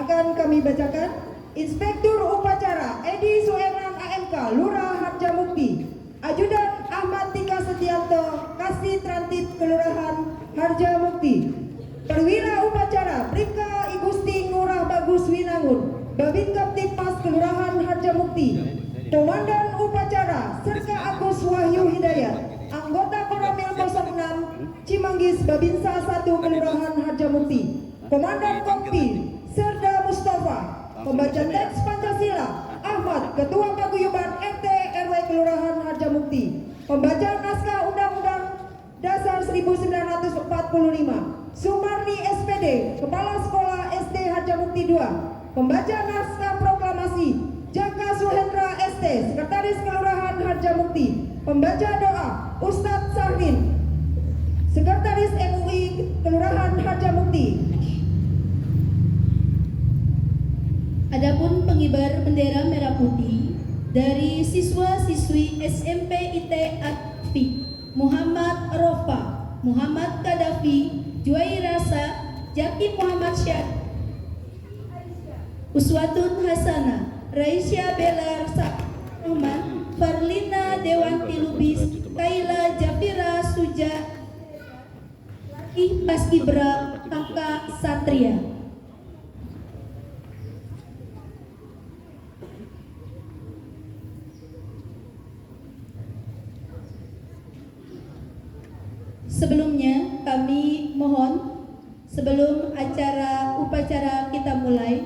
Akan kami bacakan. Inspektur Upacara Edi Suherman AMK, Lurah Harjamukti. Ajudan Ahmad Tika Setianto, Kasih Trantit Kelurahan Harjamukti. Perwira Upacara Bribka Igusti Ngurah Bagus Winangun, Babin Kaptipmas Kelurahan Harjamukti. Komandan Upacara Serka Agus Wahyu Hidayat, Anggota Koramil 06 Cimanggis Babinsa 1 Kelurahan Harjamukti. Komandan Kompi Serda Mustafa. Pembaca teks Pancasila Ahmad, Ketua Paguyuban RT RW Kelurahan Harjamukti. Pembaca naskah Undang-Undang Dasar 1945 Sumarni SPD, Kepala Sekolah SD Harjamukti 2. Pembaca naskah proklamasi Jaka Suhendra ST, Sekretaris Kelurahan Harjamukti. Pembaca doa Ustadz Sahrin, Sekretaris MUI Kelurahan Harjamukti. Adapun pengibar bendera merah putih dari siswa-siswi SMP IT Atfi, Muhammad Rofa, Muhammad Kadafi, Juwairasa, Jaki Muhammad Syed, Uswatun Hasanah, Raisya Belar Rahman, Farlina Dewanti Lubis, Kaila Jafira Suja, Paskibra Kakak Satria. Sebelumnya kami mohon, sebelum upacara kita mulai,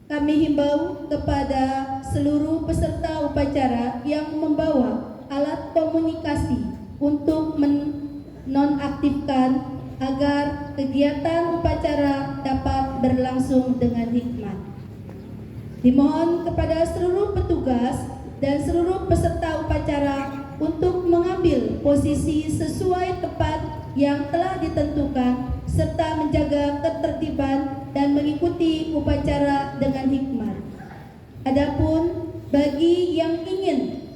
kami himbau kepada seluruh peserta upacara yang membawa alat komunikasi untuk menonaktifkan agar kegiatan upacara dapat berlangsung dengan hikmat. Dimohon kepada seluruh petugas dan seluruh peserta upacara untuk mengambil posisi sesuai tempat yang telah ditentukan serta menjaga ketertiban dan mengikuti upacara dengan hikmat. Adapun bagi yang ingin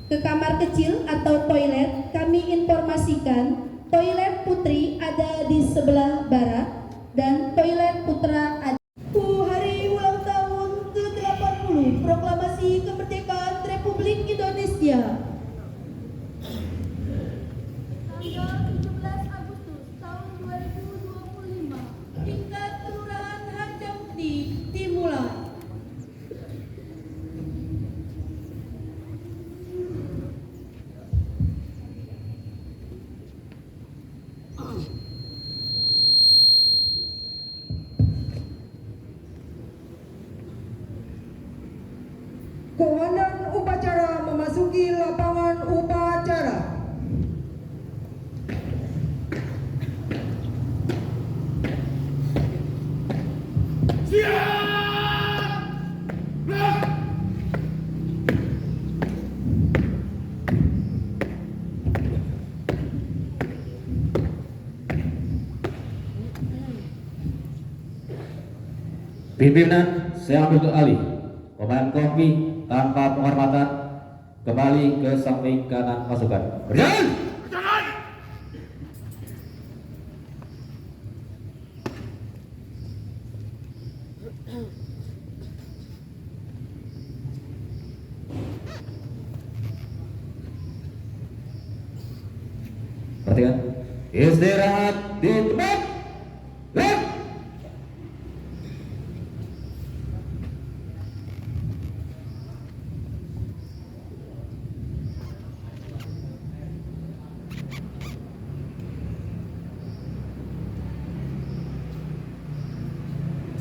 ke kamar kecil atau toilet, kami informasikan toilet putri ada di sebelah barat dan toilet putra ada. Hari ulang tahun ke-80 Proklamasi Kemerdekaan Republik Indonesia. Tanggal 17 Agustus tahun 2025. Tingkat Kelurahan Harjamukti dimulai. Komandan upacara memasuki lapangan upacara. Pimpinan saya ambil alih. Pemain kopi tanpa penghormatan kembali ke samping kanan pasukan. Berjalan! Perhatikan. Istirahat di tempat. Left.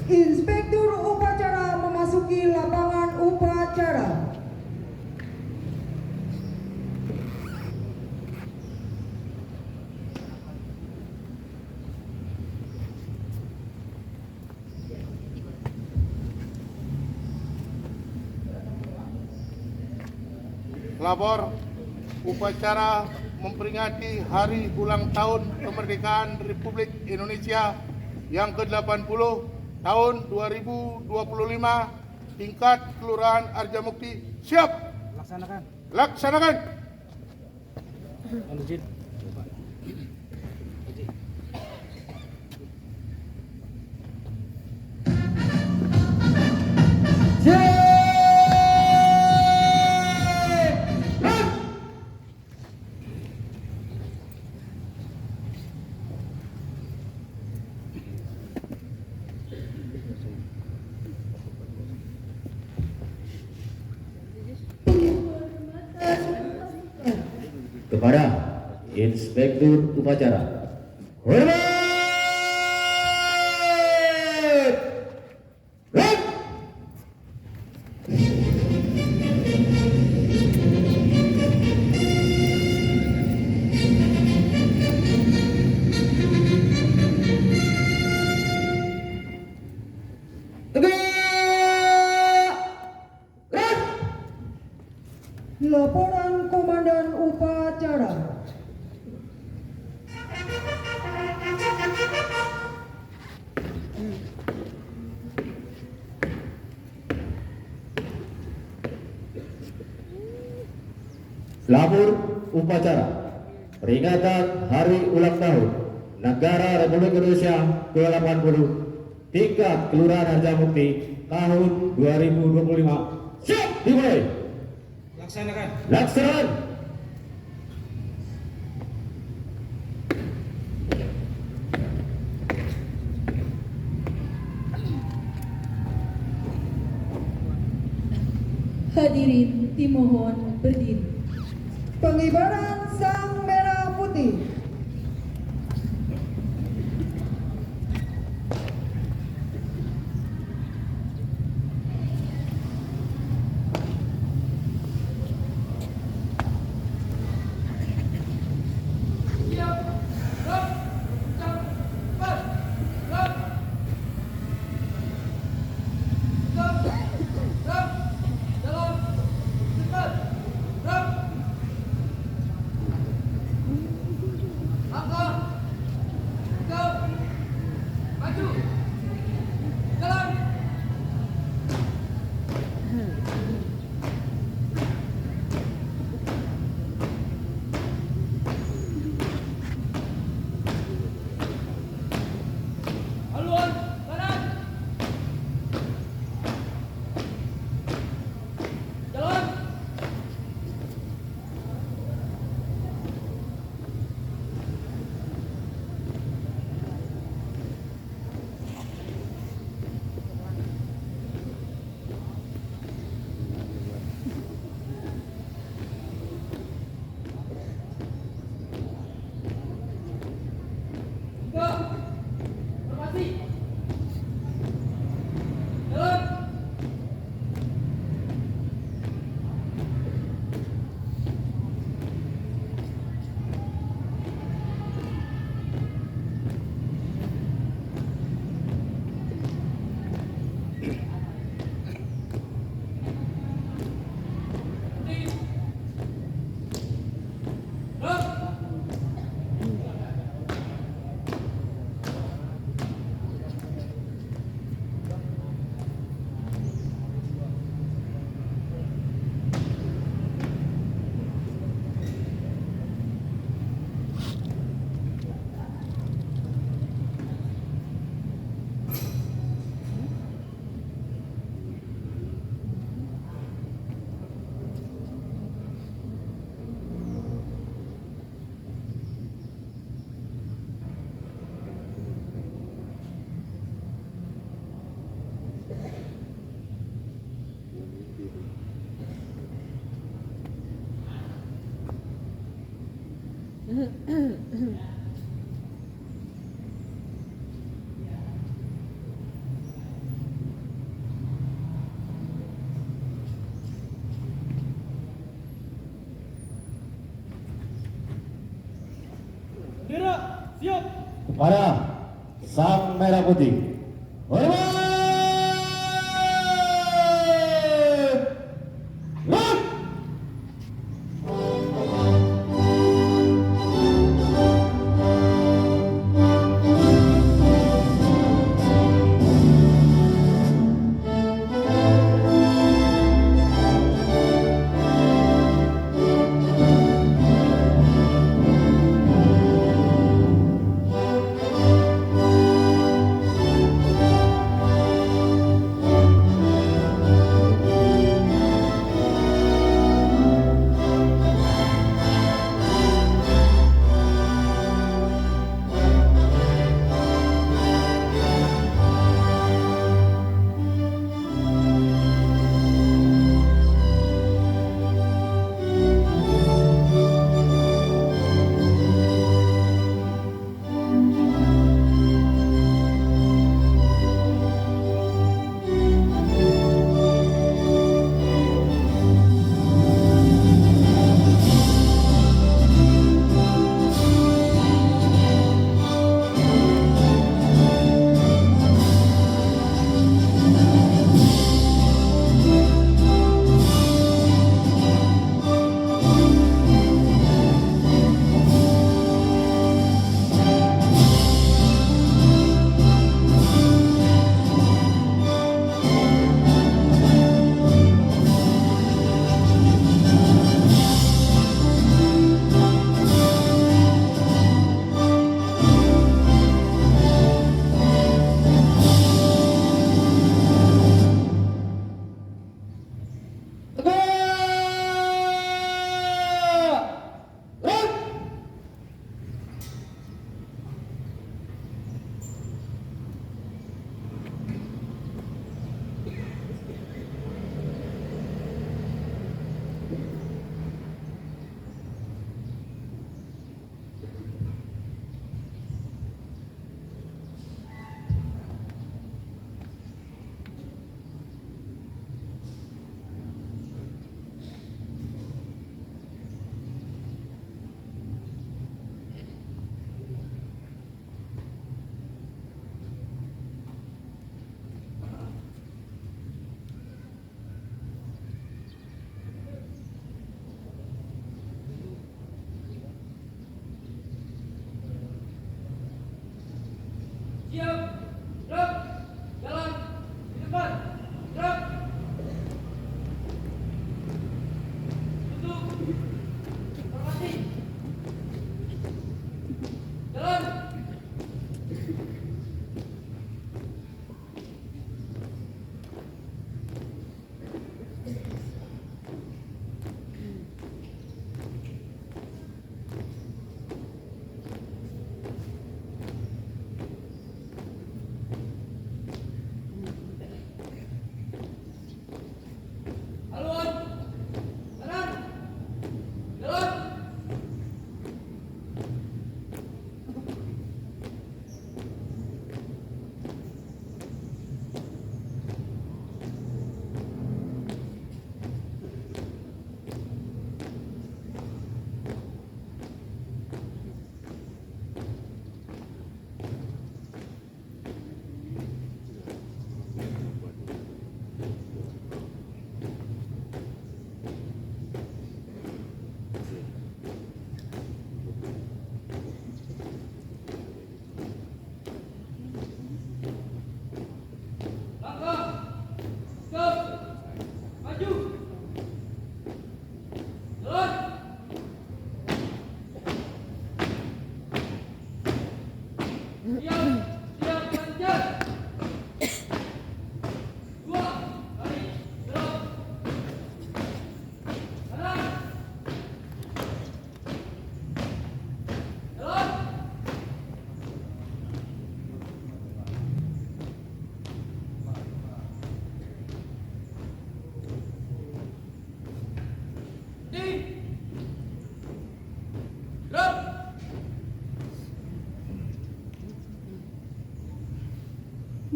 Inspektur upacara memasuki lapangan upacara. Lapor upacara memperingati Hari Ulang Tahun Kemerdekaan Republik Indonesia yang ke-80 tahun 2025 tingkat Kelurahan Harjamukti siap. Laksanakan. kepada Inspektur Upacara. Hormat! Red! Laporan Komandan Upacara. Labur upacara peringatan Hari Ulang Tahun Negara Republik Indonesia ke-80 tingkat Kelurahan Harjamukti tahun 2025. Siap, dimulai. Laksanakan. Hadirin dimohon berdiri. Pengibaran Sang Merah Putih. Kepada Sang Merah Putih. Hormat! Laut!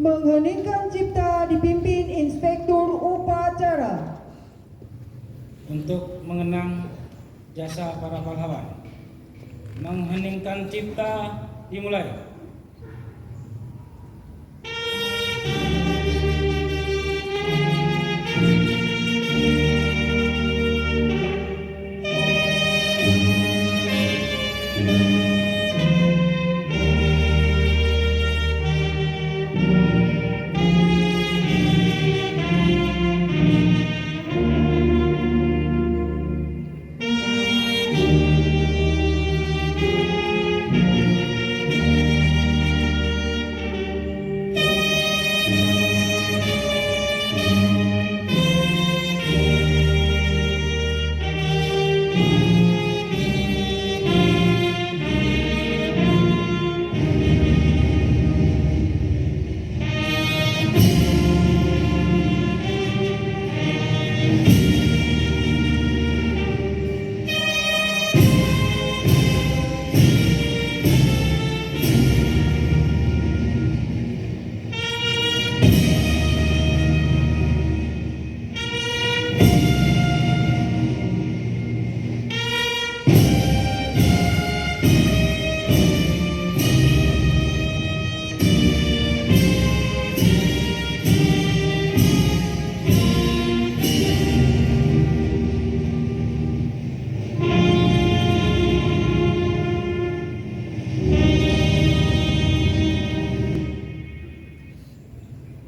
Mengheningkan cipta dipimpin Inspektur Upacara. Untuk mengenang jasa para pahlawan. Mengheningkan cipta dimulai.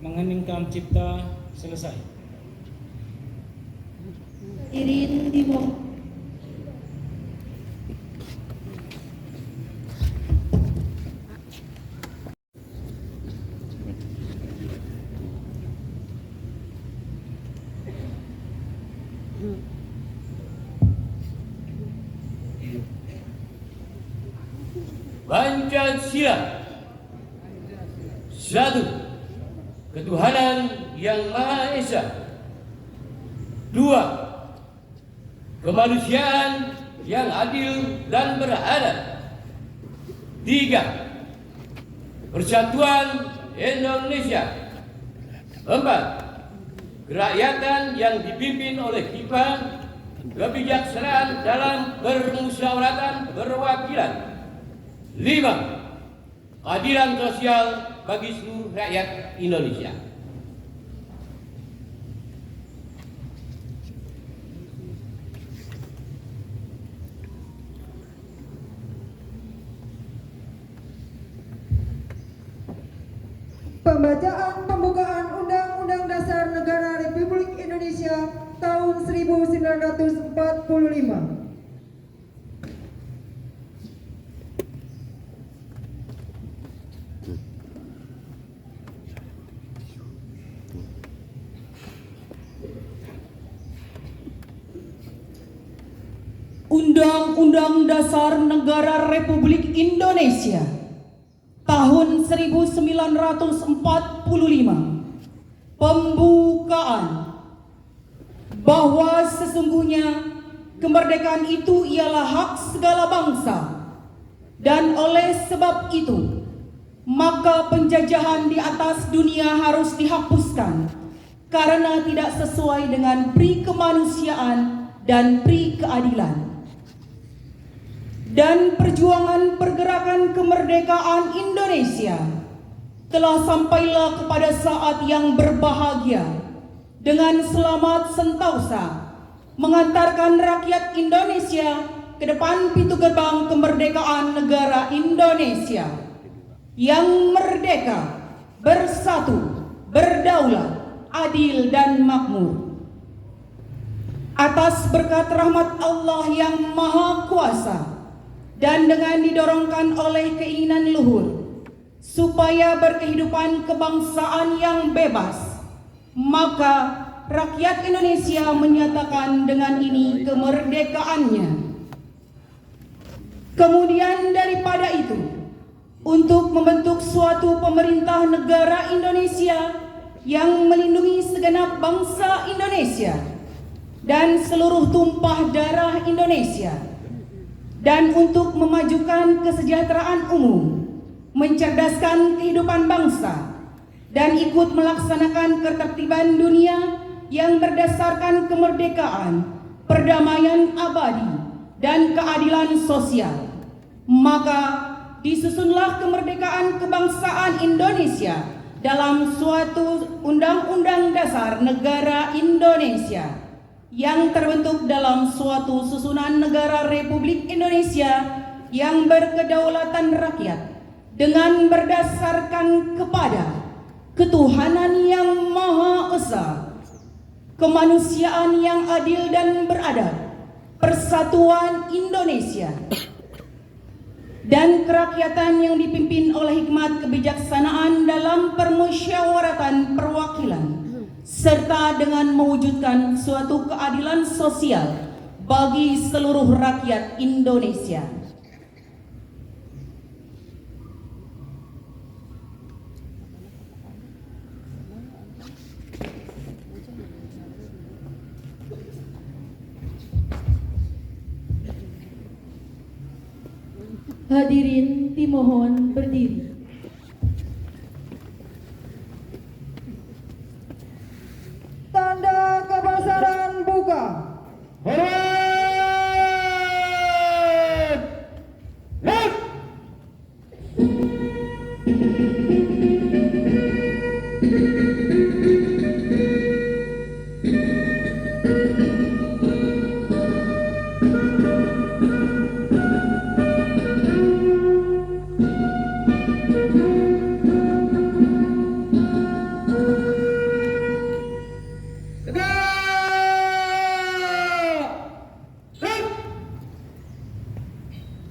Mengheningkan cipta selesai. Hadirin dimohon. Pancasila. Satu, ketuhanan yang Maha Esa. Dua, kemanusiaan yang adil dan beradab. Tiga, persatuan Indonesia. Empat, kerakyatan yang dipimpin oleh hikmah, kebijaksanaan dalam permusyawaratan perwakilan. Lima, keadilan sosial bagi seluruh rakyat Indonesia. Pemilihan Pembacaan pembukaan Undang-Undang Dasar Negara Republik Indonesia tahun 1945. Undang-Undang Dasar Negara Republik Indonesia tahun 1945. Pembukaan. Bahwa sesungguhnya kemerdekaan itu ialah hak segala bangsa, dan oleh sebab itu maka penjajahan di atas dunia harus dihapuskan karena tidak sesuai dengan pri kemanusiaan dan pri keadilan. Dan perjuangan pergerakan kemerdekaan Indonesia telah sampailah kepada saat yang berbahagia dengan selamat sentosa mengantarkan rakyat Indonesia ke depan pintu gerbang kemerdekaan negara Indonesia yang merdeka, bersatu, berdaulat, adil dan makmur. Atas berkat rahmat Allah yang Maha Kuasa dan dengan didorongkan oleh keinginan luhur supaya berkehidupan kebangsaan yang bebas, maka rakyat Indonesia menyatakan dengan ini kemerdekaannya. Kemudian daripada itu, untuk membentuk suatu pemerintah negara Indonesia yang melindungi segenap bangsa Indonesia dan seluruh tumpah darah Indonesia, dan untuk memajukan kesejahteraan umum, mencerdaskan kehidupan bangsa, dan ikut melaksanakan ketertiban dunia yang berdasarkan kemerdekaan, perdamaian abadi, dan keadilan sosial. Maka disusunlah kemerdekaan kebangsaan Indonesia dalam suatu Undang-Undang Dasar Negara Indonesia yang terbentuk dalam suatu susunan negara Republik Indonesia yang berkedaulatan rakyat dengan berdasarkan kepada ketuhanan yang Maha Esa, kemanusiaan yang adil dan beradab, persatuan Indonesia, dan kerakyatan yang dipimpin oleh hikmat kebijaksanaan dalam permusyawaratan perwakilan, serta dengan mewujudkan suatu keadilan sosial bagi seluruh rakyat Indonesia. Hadirin dimohon berdiri. Tanda kebesaran buka.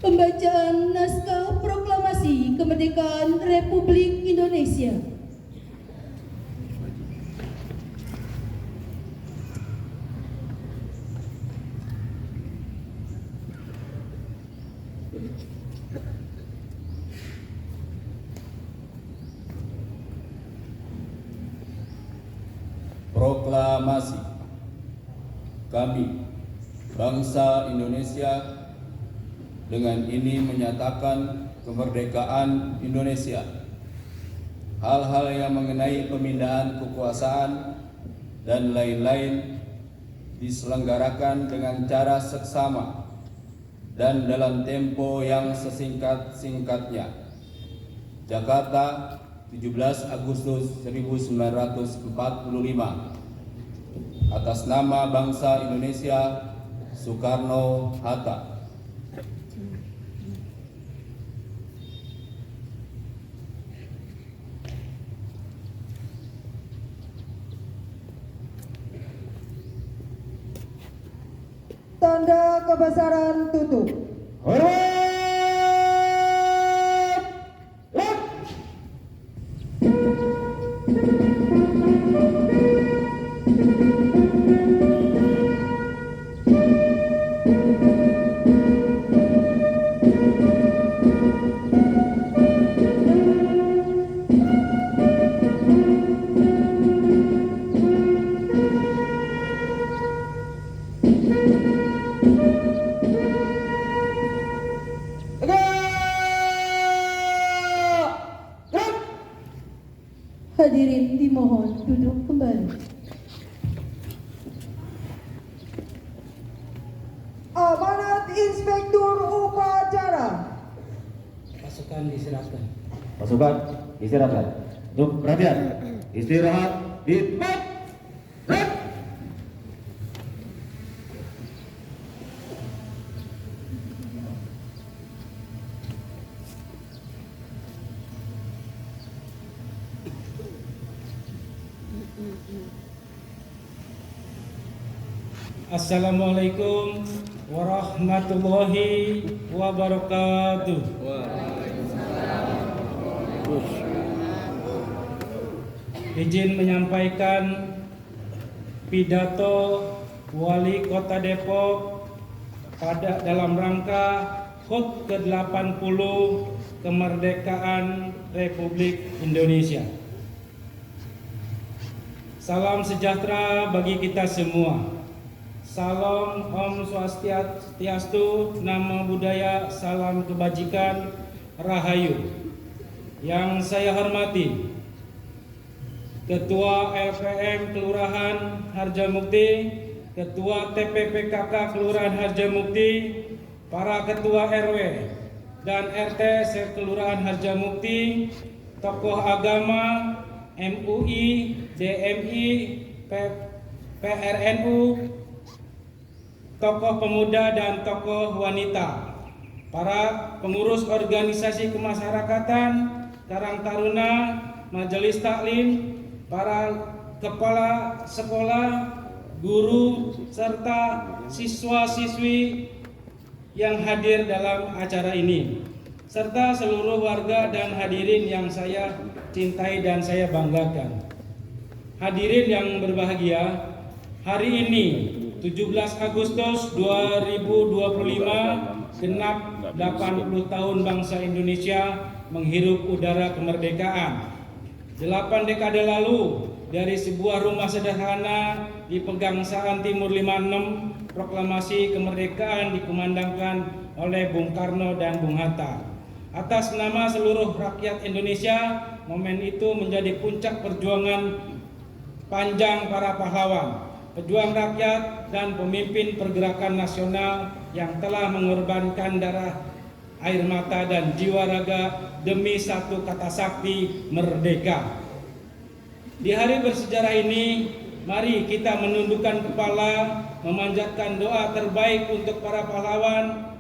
Pembacaan naskah proklamasi kemerdekaan Republik Indonesia. Proklamasi. Kami, bangsa Indonesia, dengan ini menyatakan kemerdekaan Indonesia. Hal-hal yang mengenai pemindahan kekuasaan dan lain-lain diselenggarakan dengan cara seksama dan dalam tempo yang sesingkat-singkatnya. Jakarta, 17 Agustus 1945. Atas nama bangsa Indonesia, Soekarno-Hatta. Tanda kebesaran tutup. Hormat! Hadirin dimohon duduk kembali. Amanat Inspektur Upacara. Pasukan diserahkan. Pasukan istirahat. Untuk perhatian, istirahat di tempat. Assalamualaikum warahmatullahi wabarakatuh. Izin menyampaikan pidato Wali Kota Depok pada dalam rangka HUT ke-80 kemerdekaan Republik Indonesia. Salam sejahtera bagi kita semua. Salam Om Swastiastu, Namo Buddhaya, salam kebajikan, Rahayu. Yang saya hormati Ketua LPM Kelurahan Harjamukti, Ketua TPPKK Kelurahan Harjamukti, para Ketua RW dan RT Kelurahan Harjamukti, tokoh agama, MUI, DMI, PRNU, tokoh pemuda dan tokoh wanita, para pengurus organisasi kemasyarakatan, Karang Taruna, Majelis Taklim, para kepala sekolah, guru, serta siswa-siswi yang hadir dalam acara ini, serta seluruh warga dan hadirin yang saya cintai dan saya banggakan. Hadirin yang berbahagia, hari ini 17 Agustus 2025 genap 80 tahun bangsa Indonesia menghirup udara kemerdekaan. 8 dekade lalu dari sebuah rumah sederhana di Pegangsaan Timur 56, proklamasi kemerdekaan dikumandangkan oleh Bung Karno dan Bung Hatta. Atas nama seluruh rakyat Indonesia, momen itu menjadi puncak perjuangan panjang para pahlawan, pejuang rakyat dan pemimpin pergerakan nasional yang telah mengorbankan darah, air mata dan jiwa raga demi satu kata sakti, merdeka. Di hari bersejarah ini, mari kita menundukkan kepala, memanjatkan doa terbaik untuk para pahlawan,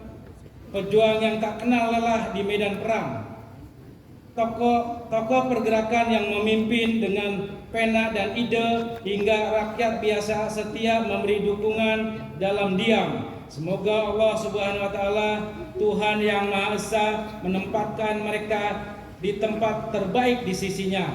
pejuang yang tak kenal lelah di medan perang, tokoh pergerakan yang memimpin dengan pena dan ide hingga rakyat biasa setia memberi dukungan dalam diam. Semoga Allah Subhanahu wa taala, Tuhan yang Maha Esa, menempatkan mereka di tempat terbaik di sisinya.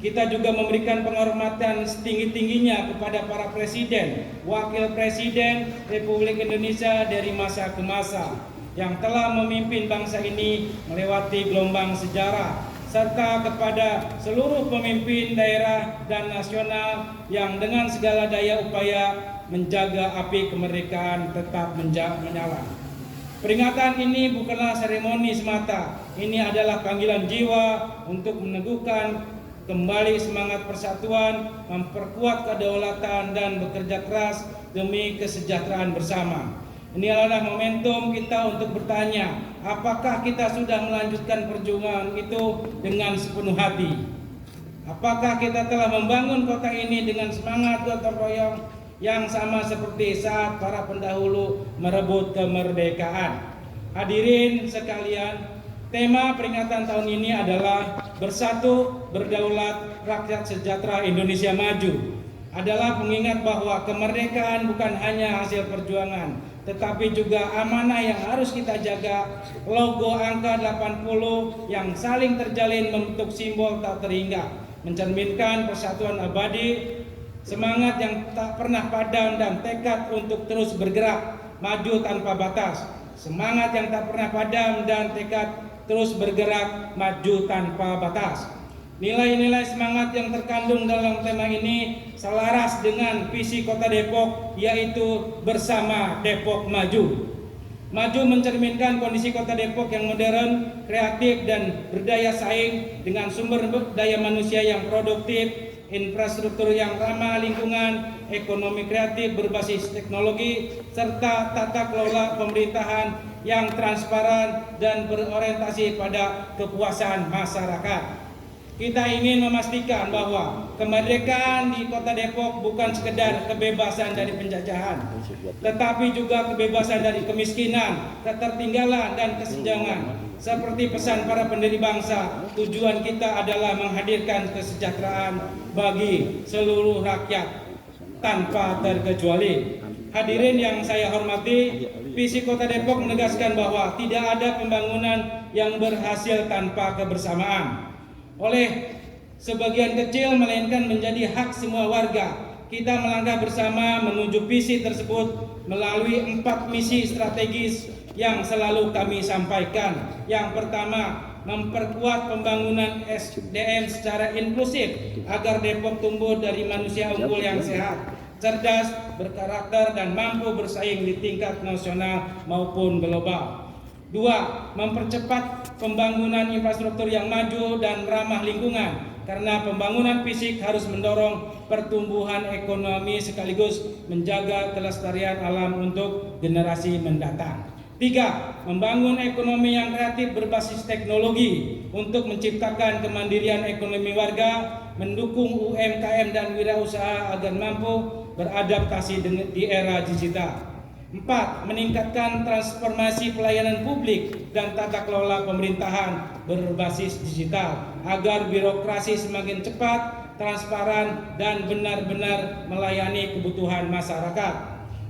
Kita juga memberikan penghormatan setinggi-tingginya kepada para presiden, wakil presiden Republik Indonesia dari masa ke masa yang telah memimpin bangsa ini melewati gelombang sejarah, serta kepada seluruh pemimpin daerah dan nasional yang dengan segala daya upaya menjaga api kemerdekaan tetap menyala. Peringatan ini bukanlah seremoni semata, ini adalah panggilan jiwa untuk meneguhkan kembali semangat persatuan, memperkuat kedaulatan dan bekerja keras demi kesejahteraan bersama. Ini adalah momentum kita untuk bertanya, apakah kita sudah melanjutkan perjuangan itu dengan sepenuh hati? Apakah kita telah membangun kota ini dengan semangat gotong royong yang sama seperti saat para pendahulu merebut kemerdekaan? Hadirin sekalian, tema peringatan tahun ini adalah Bersatu, Berdaulat, Rakyat Sejahtera Indonesia Maju. adalah pengingat bahwa kemerdekaan bukan hanya hasil perjuangan, tetapi juga amanah yang harus kita jaga. Logo angka 80 yang saling terjalin membentuk simbol tak terhingga, mencerminkan persatuan abadi, semangat yang tak pernah padam dan tekad untuk terus bergerak maju tanpa batas. Semangat yang tak pernah padam dan tekad terus bergerak maju tanpa batas. Nilai-nilai semangat yang terkandung dalam tema ini selaras dengan visi Kota Depok, yaitu Bersama Depok Maju. Maju mencerminkan kondisi Kota Depok yang modern, kreatif, dan berdaya saing dengan sumber daya manusia yang produktif, infrastruktur yang ramah lingkungan, ekonomi kreatif berbasis teknologi, serta tata kelola pemerintahan yang transparan dan berorientasi pada kepuasan masyarakat. Kita ingin memastikan bahwa kemerdekaan di Kota Depok bukan sekedar kebebasan dari penjajahan, tetapi juga kebebasan dari kemiskinan, ketertinggalan, dan kesenjangan. Seperti pesan para pendiri bangsa, tujuan kita adalah menghadirkan kesejahteraan bagi seluruh rakyat tanpa terkecuali. Hadirin yang saya hormati, visi Kota Depok menegaskan bahwa tidak ada pembangunan yang berhasil tanpa kebersamaan. Oleh sebagian kecil melainkan menjadi hak semua warga. Kita melangkah bersama menuju visi tersebut melalui 4 misi strategis yang selalu kami sampaikan. Yang pertama, memperkuat pembangunan SDM secara inklusif agar Depok tumbuh dari manusia unggul yang sehat, cerdas, berkarakter, dan mampu bersaing di tingkat nasional maupun global. 2. Mempercepat pembangunan infrastruktur yang maju dan ramah lingkungan, karena pembangunan fisik harus mendorong pertumbuhan ekonomi sekaligus menjaga kelestarian alam untuk generasi mendatang. 3. Membangun ekonomi yang kreatif berbasis teknologi untuk menciptakan kemandirian ekonomi warga, mendukung UMKM dan wirausaha agar mampu beradaptasi di era digital. 4. Meningkatkan transformasi pelayanan publik dan tata kelola pemerintahan berbasis digital agar birokrasi semakin cepat, transparan, dan benar-benar melayani kebutuhan masyarakat.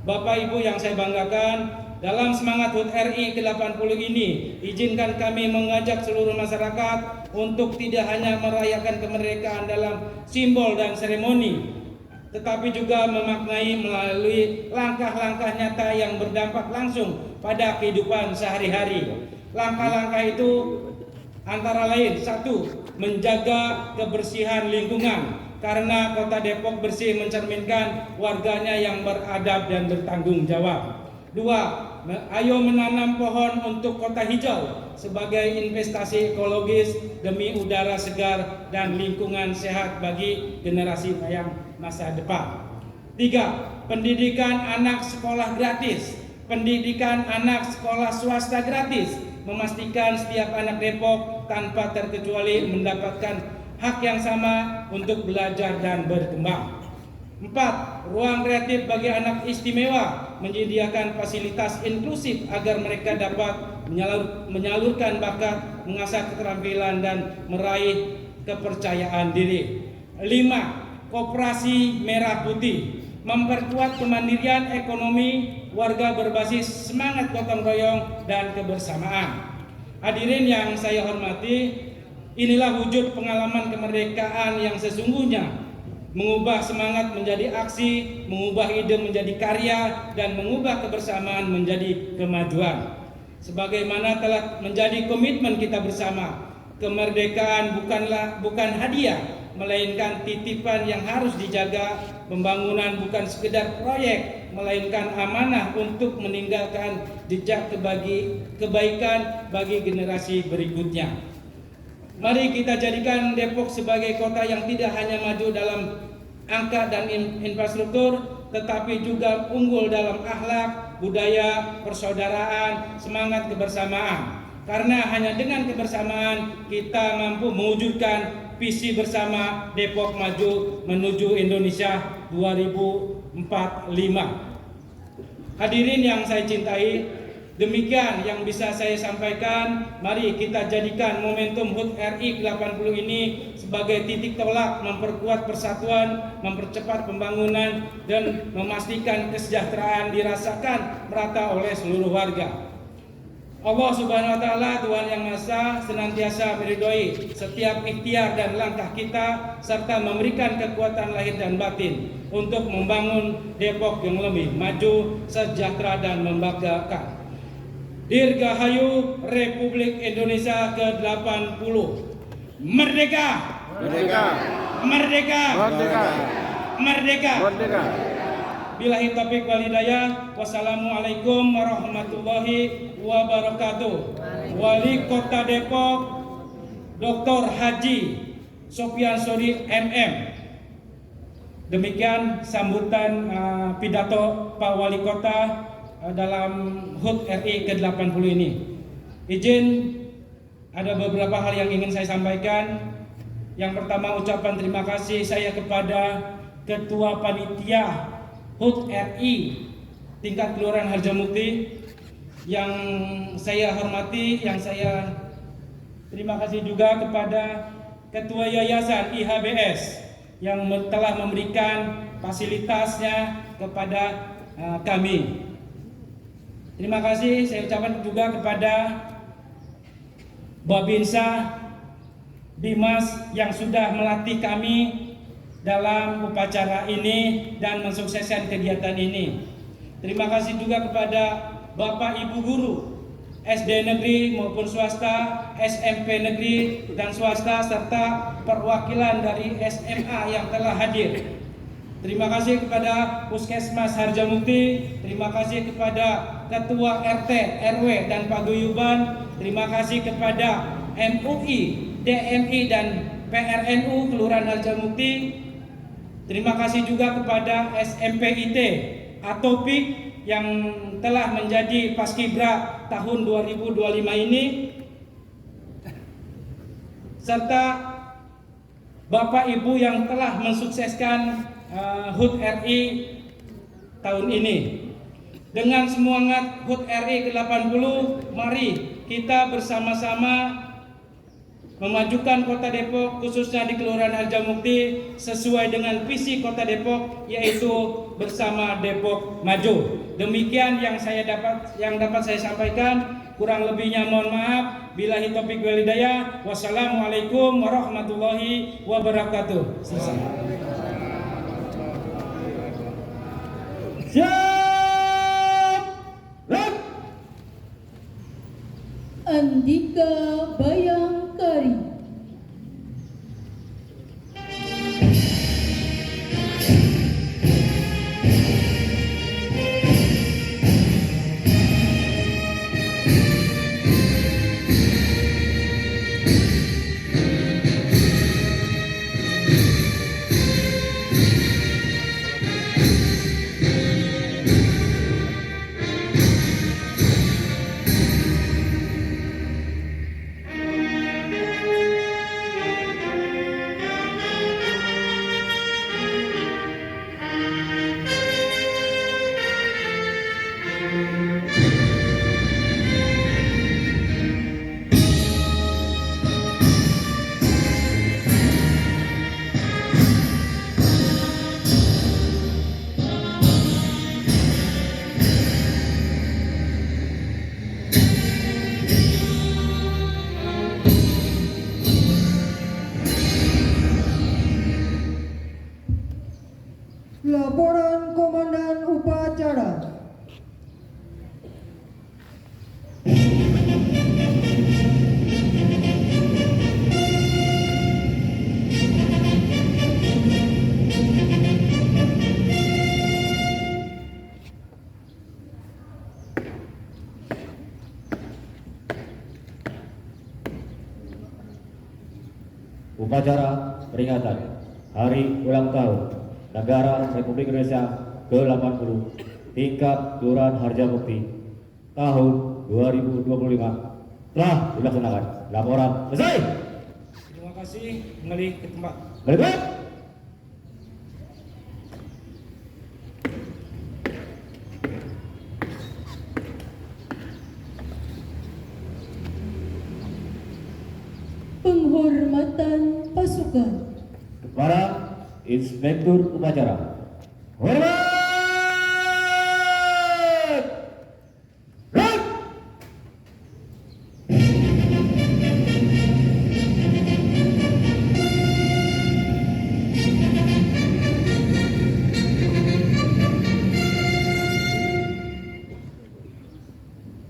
Bapak Ibu yang saya banggakan, dalam semangat HUT RI ke-80 ini, izinkan kami mengajak seluruh masyarakat untuk tidak hanya merayakan kemerdekaan dalam simbol dan seremoni, tetapi juga memaknai melalui langkah-langkah nyata yang berdampak langsung pada kehidupan sehari-hari. Langkah-langkah itu antara lain: 1. Menjaga kebersihan lingkungan, karena Kota Depok bersih mencerminkan warganya yang beradab dan bertanggung jawab. 2. Ayo menanam pohon untuk kota hijau sebagai investasi ekologis demi udara segar dan lingkungan sehat bagi generasi yang masa depan. 3. Pendidikan anak sekolah gratis. Pendidikan anak sekolah swasta gratis, memastikan setiap anak Depok tanpa terkecuali mendapatkan hak yang sama untuk belajar dan berkembang. 4. Ruang kreatif bagi anak istimewa, menyediakan fasilitas inklusif agar mereka dapat menyalurkan bakat, mengasah keterampilan, dan meraih kepercayaan diri. 5. Koperasi Merah Putih, memperkuat kemandirian ekonomi warga berbasis semangat gotong royong dan kebersamaan. Hadirin yang saya hormati, inilah wujud pengalaman kemerdekaan yang sesungguhnya, mengubah semangat menjadi aksi, mengubah ide menjadi karya, dan mengubah kebersamaan menjadi kemajuan. Sebagaimana telah menjadi komitmen kita bersama, kemerdekaan bukan hadiah, melainkan titipan yang harus dijaga. Pembangunan bukan sekedar proyek, melainkan amanah untuk meninggalkan jejak kebaikan bagi generasi berikutnya. Mari kita jadikan Depok sebagai kota yang tidak hanya maju dalam angka dan infrastruktur, tetapi juga unggul dalam akhlak, budaya, persaudaraan, semangat kebersamaan. Karena hanya dengan kebersamaan kita mampu mewujudkan visi bersama Depok Maju menuju Indonesia 2045. Hadirin yang saya cintai, demikian yang bisa saya sampaikan. Mari kita jadikan momentum HUT RI ke-80 ini sebagai sebagai titik tolak memperkuat persatuan, mempercepat pembangunan, dan memastikan kesejahteraan dirasakan merata oleh seluruh warga. Allah Subhanahu wa Ta'ala, Tuhan yang Maha Esa, senantiasa meridhoi setiap ikhtiar dan langkah kita, serta memberikan kekuatan lahir dan batin untuk membangun Depok yang lebih maju, sejahtera, dan membanggakan. Dirgahayu Republik Indonesia ke-80. Merdeka! Merdeka! Merdeka! Merdeka! Merdeka! Merdeka! Billahi taufiq wal hidayah. Wassalamualaikum warahmatullahi wabarakatuh. Wali Kota Depok Dr. Haji Sofyan Sori MM. Demikian sambutan pidato Pak Wali Kota dalam HUT RI ke-80 ini. Izin, ada beberapa hal yang ingin saya sampaikan. Yang pertama, ucapan terima kasih saya kepada Ketua Panitia HUT RI tingkat Kelurahan Harjamukti yang saya hormati, yang saya terima kasih juga kepada Ketua Yayasan IHBS yang telah memberikan fasilitasnya kepada kami. Terima kasih saya ucapkan juga kepada Babinsa Dimas yang sudah melatih kami dalam upacara ini dan mensukseskan kegiatan ini. Terima kasih juga kepada Bapak Ibu Guru SD negeri maupun swasta, SMP negeri dan swasta, serta perwakilan dari SMA yang telah hadir. Terima kasih kepada Puskesmas Harjamukti, terima kasih kepada Ketua RT, RW dan Paguyuban, terima kasih kepada MUI, DMI dan PRNU Kelurahan Harjamukti. Terima kasih juga kepada SMPIT Atopik yang telah menjadi Paskibra tahun 2025 ini, serta Bapak Ibu yang telah mensukseskan HUT RI tahun ini. Dengan semangat HUT RI ke-80, mari kita bersama-sama memajukan Kota Depok, khususnya di Kelurahan Harjamukti, sesuai dengan visi Kota Depok, yaitu bersama Depok maju. Demikian yang dapat saya sampaikan. Kurang lebihnya mohon maaf. Billahi taufiq wal hidayah. Wassalamualaikum warahmatullahi wabarakatuh. Selesai. Siap. Andika Bayangkari. Laporan Komandan Upacara. Upacara peringatan Hari Ulang Tahun Negara Republik Indonesia ke-80 tingkat Kelurahan Harjamukti tahun 2025 telah dilaksanakan. Laporan selesai. Terima kasih. Kembali ke tempat. Balik. Penghormatan pasukan. Inspektur upacara. Hormat! Red!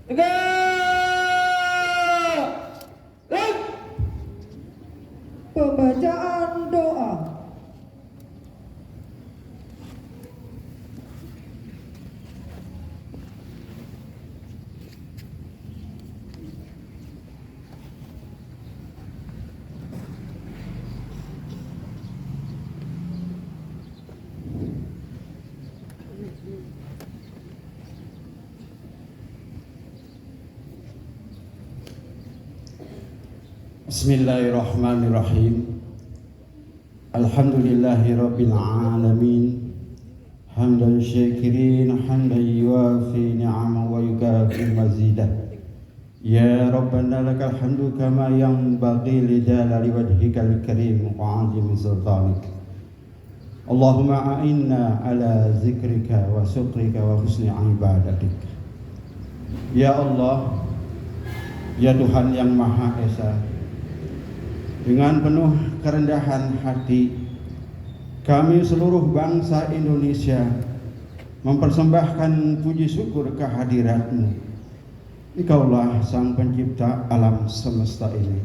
Tegak! Red! Pembacaan doa. Bismillahirrahmanirrahim. Alhamdulillahi rabbil alamin. Hamdan syakirin, hamdan yuafi ni'amahu wa yukafi mazidah. Ya Rabbana lakal hamdu kama yanbaghi li jalali wajhikal karim wa 'azimi sultanik. Allahumma a'inna ala zikrika wa syukrika wa husni ibadatik. Ya Allah, ya Tuhan yang Maha Esa, dengan penuh kerendahan hati, kami seluruh bangsa Indonesia mempersembahkan puji syukur kehadirat-Mu. Engkaulah Sang Pencipta alam semesta ini.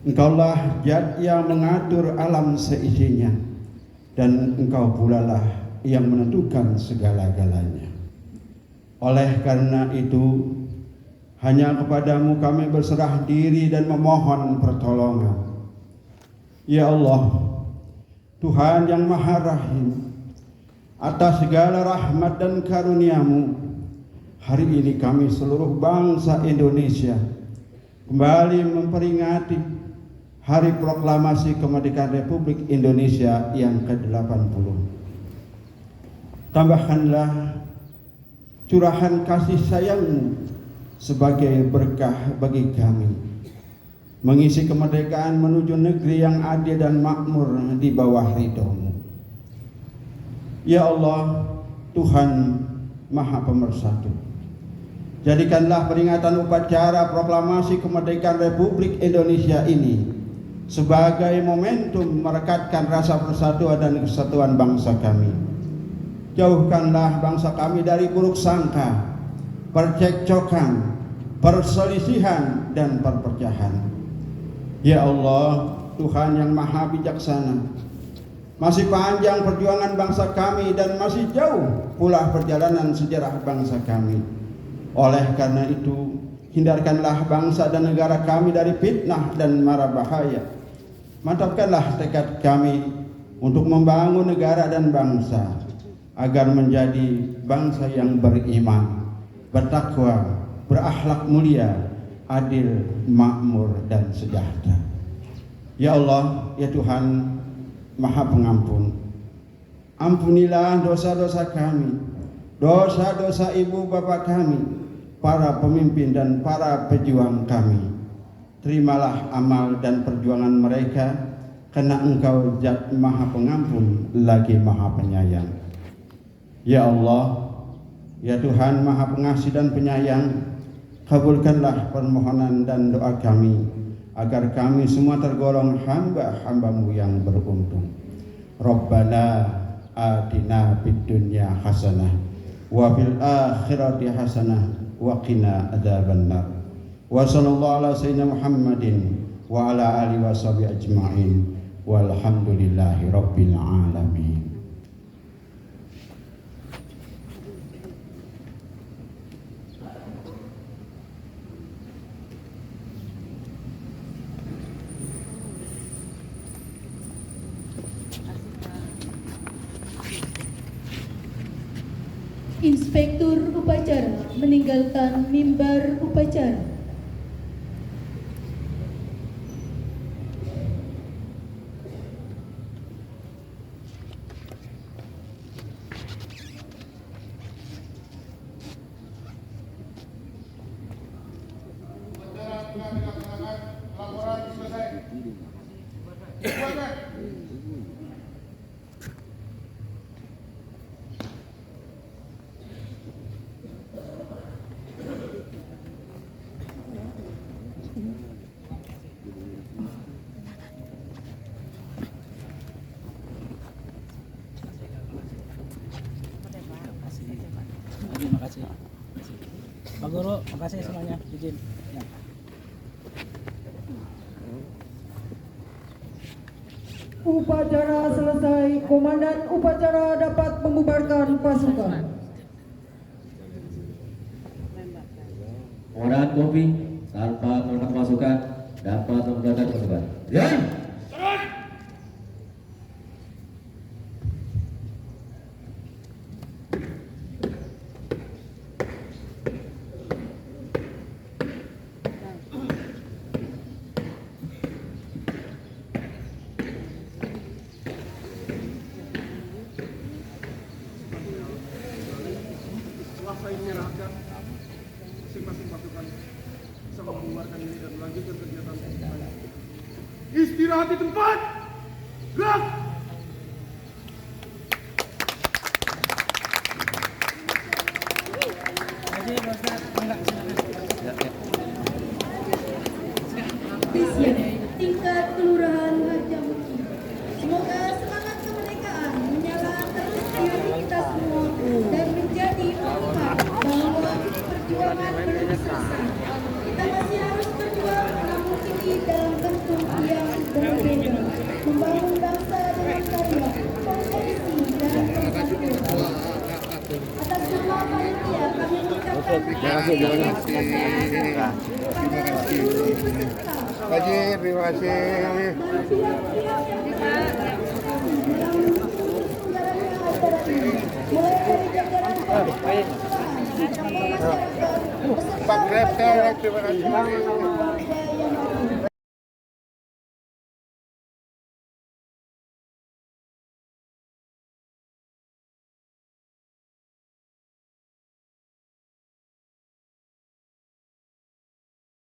Engkaulah Zat yang mengatur alam seisinya, dan Engkau pula lah yang menentukan segala-galanya. Oleh karena itu, hanya kepadamu kami berserah diri dan memohon pertolongan. Ya Allah, Tuhan yang Maha Rahim, atas segala rahmat dan karunia-Mu, hari ini kami seluruh bangsa Indonesia kembali memperingati Hari Proklamasi Kemerdekaan Republik Indonesia yang ke-80. Tambahkanlah curahan kasih sayang-Mu sebagai berkah bagi kami, mengisi kemerdekaan menuju negeri yang adil dan makmur di bawah ridho-Mu. Ya Allah, Tuhan Maha Pemersatu, jadikanlah peringatan upacara proklamasi kemerdekaan Republik Indonesia ini sebagai momentum merekatkan rasa persatuan dan kesatuan bangsa kami. Jauhkanlah bangsa kami dari buruk sangka, percekcokan, perselisihan, dan perpecahan. Ya Allah, Tuhan yang Maha Bijaksana, masih panjang perjuangan bangsa kami dan masih jauh pula perjalanan sejarah bangsa kami. Oleh karena itu, hindarkanlah bangsa dan negara kami dari fitnah dan mara bahaya. Mantapkanlah tekad kami untuk membangun negara dan bangsa agar menjadi bangsa yang beriman, bertakwa, berakhlak mulia, adil, makmur, dan sejahtera. Ya Allah, ya Tuhan Maha Pengampun, ampunilah dosa-dosa kami, dosa-dosa ibu bapak kami, para pemimpin dan para pejuang kami. Terimalah amal dan perjuangan mereka, karena Engkau Zat Maha Pengampun lagi Maha Penyayang. Ya Allah, ya Tuhan Maha Pengasih dan Penyayang, kabulkanlah permohonan dan doa kami agar kami semua tergolong hamba-hamba-Mu yang beruntung. Rabbana atina fid dunya hasanah wa fil akhirati hasanah wa qina adzabannar. Wa sallallahu ala sayyidina Muhammadin wa ala alihi washabihi ajma'in walhamdulillahi rabbil alamin. Inspektur upacara meninggalkan mimbar upacara. Laporan selesai. kasih. Pak Guru, makasih semuanya. Izin. Ya. Upacara selesai, komandan upacara dapat membubarkan pasukan. Pengadaan kopi tanpa menghormat pasukan dapat membubarkan pasukan. Ya. Setelah saya menyerahkan masing-masing pasukan bisa membubarkan diri dan melanjutkan kegiatan selanjutnya. Istirahat di tempat. Gerak. Tisya, tingkat kelurahan Harjamukti. Semoga semangat kemerdekaan menyala terus di hati kita semua dan menjadi penguat bahwa perjuangan belum selesai. Kita masih harus berjuang, namun ini dalam bentuk yang berbeda. Membangun bangsa dengan karya, kompetisi dan persatuan. Atas nama panitia kami mengucapkan terima kasih kepada seluruh peserta. Terima kasih. Pak Grab, terima kasih.